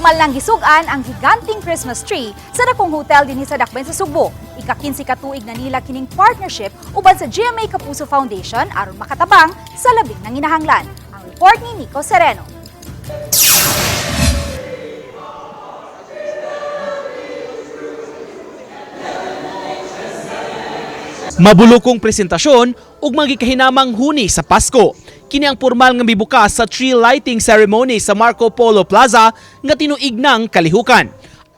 Pormal ng gisug-an ang higanteng Christmas tree sa dakong hotel dinhi sa dakbayan sa Sugbo. Ika-15 ka tuig na nila kining partnership uban sa GMA Kapuso Foundation aron makatabang sa labing nanginahanglan. Ang report ni Nico Sereno. Mabulokong presentasyon ug magikahinamang huni sa Pasko. Kini ang pormal nga mibukas sa tree lighting ceremony sa Marco Polo Plaza nga tinuig ng kalihukan.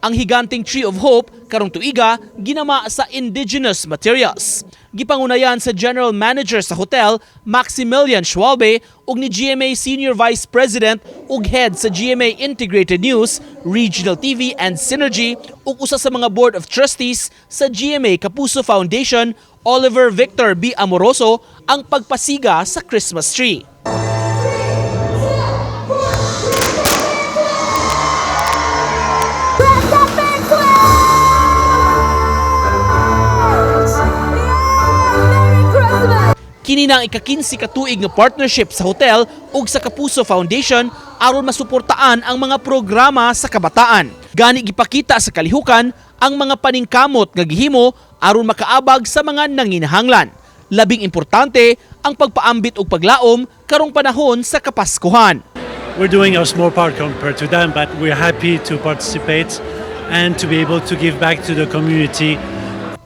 Ang higanteng Tree of Hope karong tuiga ginama sa indigenous materials. Gipangunayan sa General Manager sa hotel, Maximilian Schwalbe, ug ni GMA Senior Vice President ug Head sa GMA Integrated News, Regional TV and Synergy ug usa sa mga Board of Trustees sa GMA Kapuso Foundation, Oliver Victor B. Amoroso, ang pagpasiga sa Christmas tree. Kini na ang ika-15 ka tuig nga partnership sa hotel ug sa Kapuso Foundation aron masuportaan ang mga programa sa kabataan. Gani gipakita sa kalihukan ang mga paningkamot nga gihimo aron makaabag sa mga nanginahanglan. Labing importante ang pagpaambit ug paglaom karong panahon sa Kapaskuhan. We're doing our small part compared to them, but we're happy to participate and to be able to give back to the community.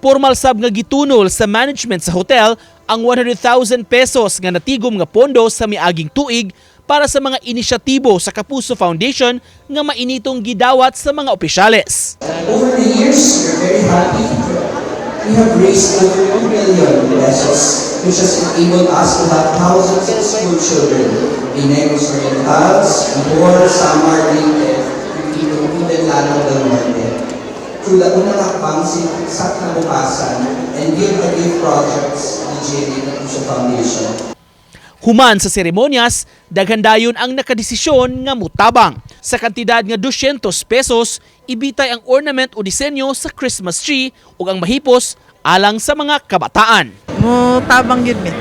Pormal sab nga gitunol sa management sa hotel ang 100,000 pesos nga natigom nga pondo sa miaging tuig para sa mga inisyatibo sa Kapuso Foundation nga mainitong gidawat sa mga opisyales. Over the years, we're very happy. We have raised over 2 million pesos, which has enabled us to have thousands of school children in Negros Orientals, Bor, Samar, Leyte, Mindanao del Norte. Through the unang hakbang sa kinabukasan and Give a Gift projects ni GMA Kapuso Foundation. Human sa seremonyas, daghan dayon ang nakadesisyon nga mutabang. Sa kantidad nga 200 pesos, ibitay ang ornament o disenyo sa Christmas tree ug ang mahipos alang sa mga kabataan. Mutabang yun mi.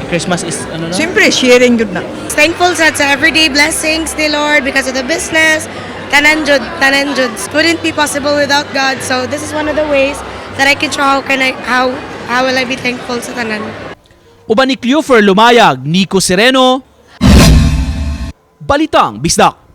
Christmas is ano na? Siyempre, sharing yun na. Thankful sa everyday blessings ni Lord because of the business. Tanan jud couldn't be possible without God. So this is one of the ways that I can show how will I be thankful sa tanan. Uban ni Cleofer Lumayag, Nico Sereno, Balitang Bisdak.